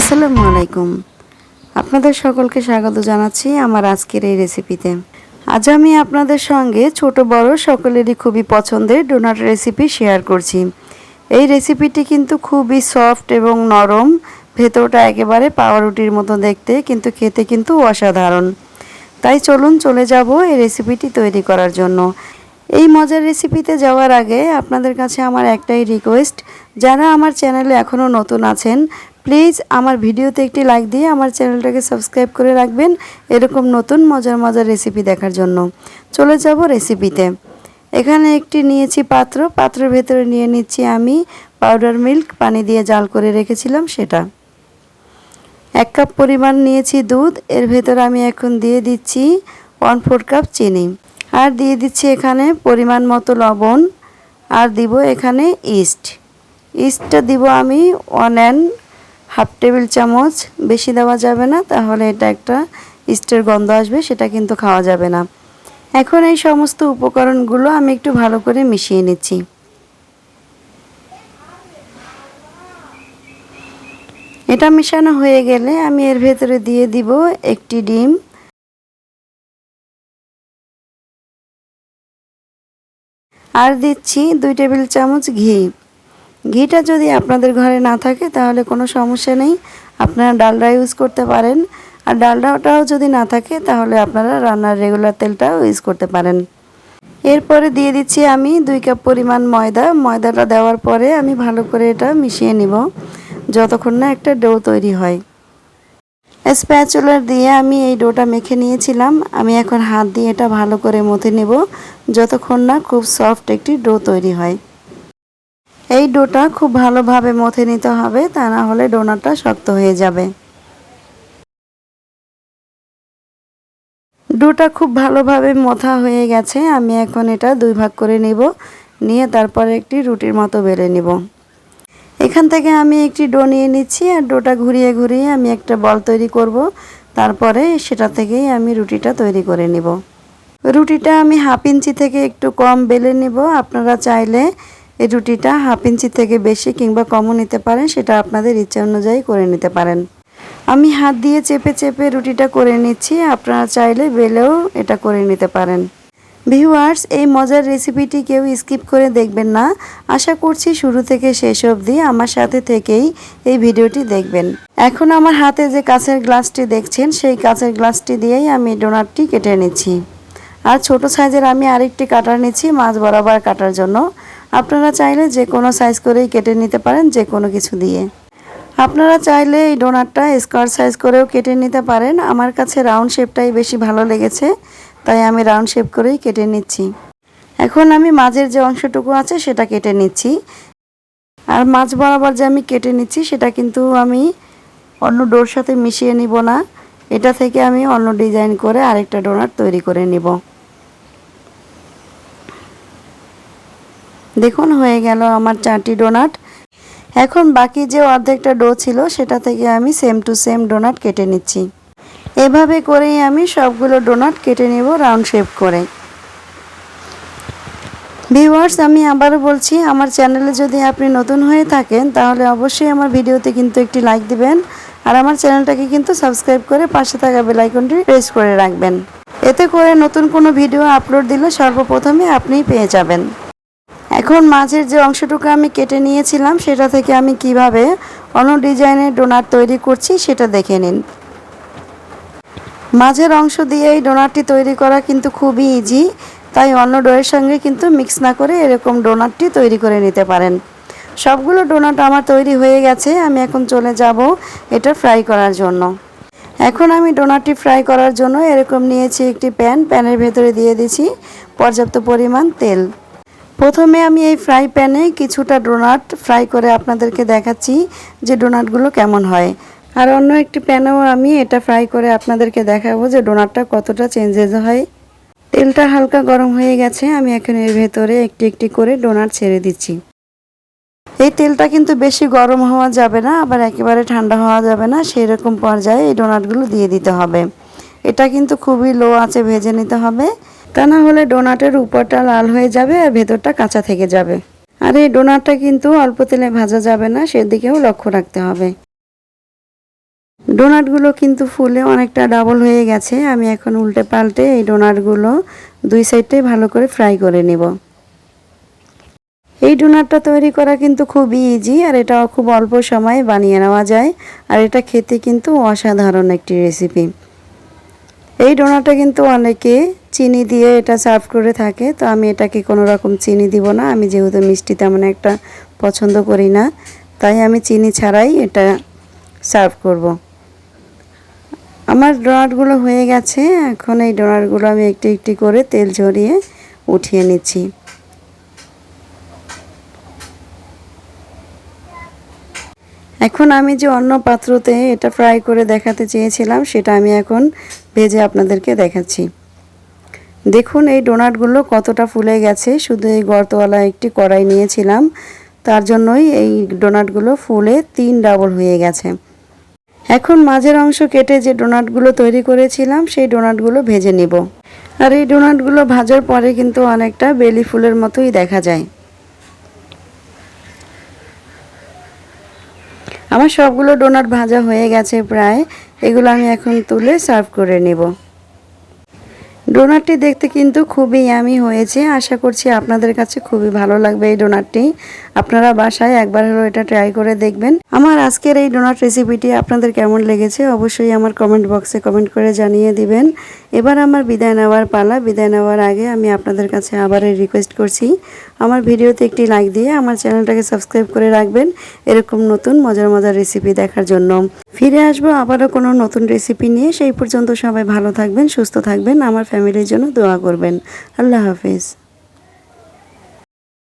আসসালামু আলাইকুম। আপনাদের সকলকে স্বাগত জানাচ্ছি আমার আজকের এই রেসিপিতে। আজ আমি আপনাদের সঙ্গে ছোট বড় সকলেরই খুবই পছন্দের ডোনাট রেসিপি শেয়ার করছি। এই রেসিপিটি কিন্তু খুবই সফট এবং নরম, ভেতরটা একেবারে পাউরুটির মতো দেখতে, কিন্তু খেতে কিন্তু অসাধারণ। তাই চলুন চলে যাব এই রেসিপিটি তৈরি করার জন্য। এই মজার রেসিপিতে যাওয়ার আগে আপনাদের কাছে আমার একটাই রিকোয়েস্ট, যারা আমার চ্যানেলে এখনও নতুন আছেন প্লিজ আমার ভিডিওতে একটি লাইক দিয়ে আমার চ্যানেলটাকে সাবস্ক্রাইব করে রাখবেন এরকম নতুন মজার মজার রেসিপি দেখার জন্য। চলে যাব রেসিপিতে। এখানে একটি নিয়েছি পাত্রের ভেতরে নিয়ে নিচ্ছি আমি পাউডার মিল্ক, পানি দিয়ে জাল করে রেখেছিলাম সেটা। 1 কাপ পরিমাণ নিয়েছি দুধ, এর ভেতরে আমি এখন দিয়ে দিচ্ছি 1/4 কাপ চিনি, আর দিয়ে দিচ্ছি এখানে পরিমাণ মতো লবণ, আর দিব এখানে ইস্টটা দিব আমি 1.5 টেবিল চামচ। বেশি দেওয়া যাবে না, তাহলে এটা একটা ইস্টের গন্ধ আসবে, সেটা কিন্তু খাওয়া যাবে না। এখন এই সমস্ত উপকরণগুলো আমি একটু ভালো করে মিশিয়ে নিচ্ছি। এটা মেশানো হয়ে গেলে আমি এর ভেতরে দিয়ে দিব একটি ডিম, আর দিচ্ছি 2 টেবিল চামচ ঘি। ঘিটা যদি আপনাদের ঘরে না থাকে তাহলে কোনো সমস্যা নেই, আপনারা ডালডা ইউজ করতে পারেন। আর ডালডাটাও যদি না থাকে তাহলে আপনারা রান্নার রেগুলার তেলটাও ইউজ করতে পারেন। এরপরে দিয়ে দিচ্ছি আমি 2 কাপ পরিমাণ ময়দাটা দেওয়ার পরে আমি ভালো করে এটা মিশিয়ে নিব যতক্ষণ না একটা ডো তৈরি হয়। স্প্যাচুলার দিয়ে আমি এই ডোটা মেখে নিয়েছিলাম, আমি এখন হাত দিয়ে এটা ভালো করে মথে নেব যতক্ষণ না খুব সফট একটি ডো তৈরি হয়। এই ডোটা খুব ভালোভাবে মথে নিতে হবে, তা না হলে ডোনাটটা শক্ত হয়ে যাবে। ডোটা খুব ভালোভাবে মথা হয়ে গেছে, আমি এখন এটা 2 ভাগ করে নিয়ে তারপরে একটি রুটির মতো বেলে নিব। এখান থেকে আমি একটি ডো নিয়ে নিচ্ছি, আর ডোটা ঘুরিয়ে ঘুরিয়ে আমি একটা বল তৈরি করব, তারপরে সেটা থেকেই আমি রুটিটা তৈরি করে নিব। রুটিটা আমি 1/2 ইঞ্চি থেকে একটু কম বেলে নিব। আপনারা চাইলে এই রুটিটা 1/2 ইঞ্চি থেকে বেশি কিংবা কমও নিতে পারেন, সেটা আপনাদের ইচ্ছা অনুযায়ী করে নিতে পারেন। আমি হাত দিয়ে চেপে চেপে রুটিটা করে নিচ্ছি, আপনারা চাইলে বেলেও এটা করে নিতে পারেন। ভিউয়ার্স, এই মজার রেসিপিটি কেউ স্কিপ করে দেখবেন না। আশা করছি শুরু থেকে শেষ অবধি আমার সাথে থেকেই এই ভিডিওটি দেখবেন। এখন আমার হাতে যে কাঁচের গ্লাসটি দেখছেন সেই কাঁচের গ্লাসটি দিয়েই আমি ডোনাটটি কেটে নিচ্ছি। আর ছোট সাইজের আমি আরেকটি কাটার নিচ্ছি মাছ বরাবর কাটার জন্য। আপনারা চাইলে যে কোনো সাইজ করেই কেটে নিতে পারেন, যে কোনো কিছু দিয়ে। আপনারা চাইলে এই ডোনাটটা স্কোয়ার সাইজ করেও কেটে নিতে পারেন। আমার কাছে রাউন্ড শেপটাই বেশি ভালো লেগেছে, তাই আমি রাউন্ড শেপ করেই কেটে নিচ্ছি। এখন আমি মাঝের যে অংশটুকু আছে সেটা কেটে নিচ্ছি। আর মাছ বরাবর যে আমি কেটে নিচ্ছি সেটা কিন্তু আমি অন্য ডোর সাথে মিশিয়ে নিব না, এটা থেকে আমি অন্য ডিজাইন করে আরেকটা ডোনাট তৈরি করে নিব। দেখুন হয়ে গেল আমার 4টি ডোনাট। এখন বাকি যে অর্ধেকটা ডো ছিল সেটা থেকে আমি সেম টু সেম ডোনাট কেটে নিচ্ছি। এভাবে করেই আমি সবগুলো ডোনাট কেটে নেব রাউন্ড শেপ করে। ভিউয়ার্স, আমি আবারও বলছি, আমার চ্যানেলে যদি আপনি নতুন হয়ে থাকেন তাহলে অবশ্যই আমার ভিডিওতে কিন্তু একটি লাইক দিবেন, আর আমার চ্যানেলটাকে কিন্তু সাবস্ক্রাইব করে পাশে থাকা বেল আইকনটি প্রেস করে রাখবেন। এতে করে নতুন কোনো ভিডিও আপলোড দিলে সর্বপ্রথমে আপনিই পেয়ে যাবেন। এখন মাঝের যে অংশটুকু আমি কেটে নিয়েছিলাম সেটা থেকে আমি কিভাবে অন্য ডিজাইনের ডোনাট তৈরি করছি সেটা দেখে নিন। মাঝের অংশ দিয়ে এই ডোনাটটি তৈরি করা কিন্তু খুবই ইজি, তাই অন্য ডোয়ের সঙ্গে কিন্তু মিক্স না করে এরকম ডোনাটটি তৈরি করে নিতে পারেন। সবগুলো ডোনাট আমার তৈরি হয়ে গেছে, আমি এখন চলে যাব এটা ফ্রাই করার জন্য। এখন আমি ডোনাটটি ফ্রাই করার জন্য এরকম নিয়েছি একটি প্যানের ভেতরে দিয়ে দিচ্ছি পর্যাপ্ত পরিমাণ তেল। প্রথমে আমি এই ফ্রাই প্যানে কিছুটা ডোনাট ফ্রাই করে আপনাদেরকে দেখাচ্ছি যে ডোনাটগুলো কেমন হয়, আর অন্য একটি প্যানেও আমি এটা ফ্রাই করে আপনাদেরকে দেখাবো যে ডোনাটটা কতটা চেঞ্জেস হয়। তেলটা হালকা গরম হয়ে গেছে, আমি এখন এর ভেতরে একটি একটি করে ডোনাট ছেড়ে দিচ্ছি। এই তেলটা কিন্তু বেশি গরম হওয়া যাবে না, আবার একেবারে ঠান্ডা হওয়া যাবে না, সেই রকম পর্যায়ে এই ডোনাটগুলো দিয়ে দিতে হবে। এটা কিন্তু খুবই লো আঁচে ভেজে নিতে হবে, তা না হলে ডোনাটের উপরটা লাল হয়ে যাবে আর ভেতরটা কাঁচা থেকে যাবে। আর এই ডোনাটটা কিন্তু অল্প তেলে ভাজা যাবে না, সেদিকেও লক্ষ্য রাখতে হবে। ডোনাটগুলো কিন্তু ফুলে অনেকটা ডাবল হয়ে গেছে। আমি এখন উল্টে পাল্টে এই ডোনাটগুলো দুই সাইডটাই ভালো করে ফ্রাই করে নেব। এই ডোনাটটা তৈরি করা কিন্তু খুবই ইজি, আর এটা খুব অল্প সময়ে বানিয়ে নেওয়া যায়, আর এটা খেতে কিন্তু অসাধারণ একটি রেসিপি। এই ডোনাটটা কিন্তু অনেকে চিনি দিয়ে এটা সার্ভ করে থাকে, তো আমি এটাকে কোনো রকম চিনি দিব না। আমি যেহেতু মিষ্টি তেমন একটা পছন্দ করি না, তাই আমি চিনি ছাড়াই এটা সার্ভ করব। আমার ডোনাটগুলো হয়ে গেছে। এখন এই ডোনাটগুলো আমি একটি একটি করে তেল ঝরিয়ে উঠিয়ে নিচ্ছি। এখন আমি যে অন্য পাত্রতে এটা ফ্রাই করে দেখাতে চেয়েছিলাম, সেটা আমি এখন ভেজে আপনাদেরকে দেখাচ্ছি। দেখুন এই ডোনাটগুলো কতটা ফুলে গেছে। শুধু এই গর্তওয়ালা একটি কড়াই নিয়েছিলাম, তার জন্যই এই ডোনাটগুলো ফুলে 3 ডাবল হয়ে গেছে। এখন মাঝের অংশ কেটে যে ডোনাটগুলো তৈরি করেছিলাম, সেই ডোনাটগুলো ভেজে নিব। আর এই ডোনাটগুলো ভাজার পরে কিন্তু অনেকটা বেলি ফুলের মতোই দেখা যায়। আমার সবগুলো ডোনাট ভাজা হয়ে গেছে প্রায়। এগুলো আমি এখন তুলে সার্ভ করে নেব। ডোনাটটি দেখতে কিন্তু খুবই ইয়ামি হয়েছে। আশা করছি আপনাদের কাছে খুবই ভালো লাগবে এই ডোনাটটি। আপনারা বাসায় একবার হলেও এটা ট্রাই করে দেখবেন। আমার আজকের এই ডোনাট রেসিপিটি আপনাদের কেমন লেগেছে অবশ্যই আমার কমেন্ট বক্সে কমেন্ট করে জানিয়ে দিবেন। এবার আমার বিদায় নেওয়ার পালা। বিদায় নেওয়ার আগে আমি আপনাদের কাছে আবার রিকোয়েস্ট করছি, আমার ভিডিওতে একটি লাইক দিয়ে আমার চ্যানেলটাকে সাবস্ক্রাইব করে রাখবেন, এরকম নতুন মজার মজার রেসিপি দেখার জন্য। ফিরে আসবো আবারও কোনো নতুন রেসিপি নিয়ে। সেই পর্যন্ত সবাই ভালো থাকবেন, সুস্থ থাকবেন, আমার ফ্যামিলির জন্য দোয়া করবেন। আল্লাহ হাফেজ।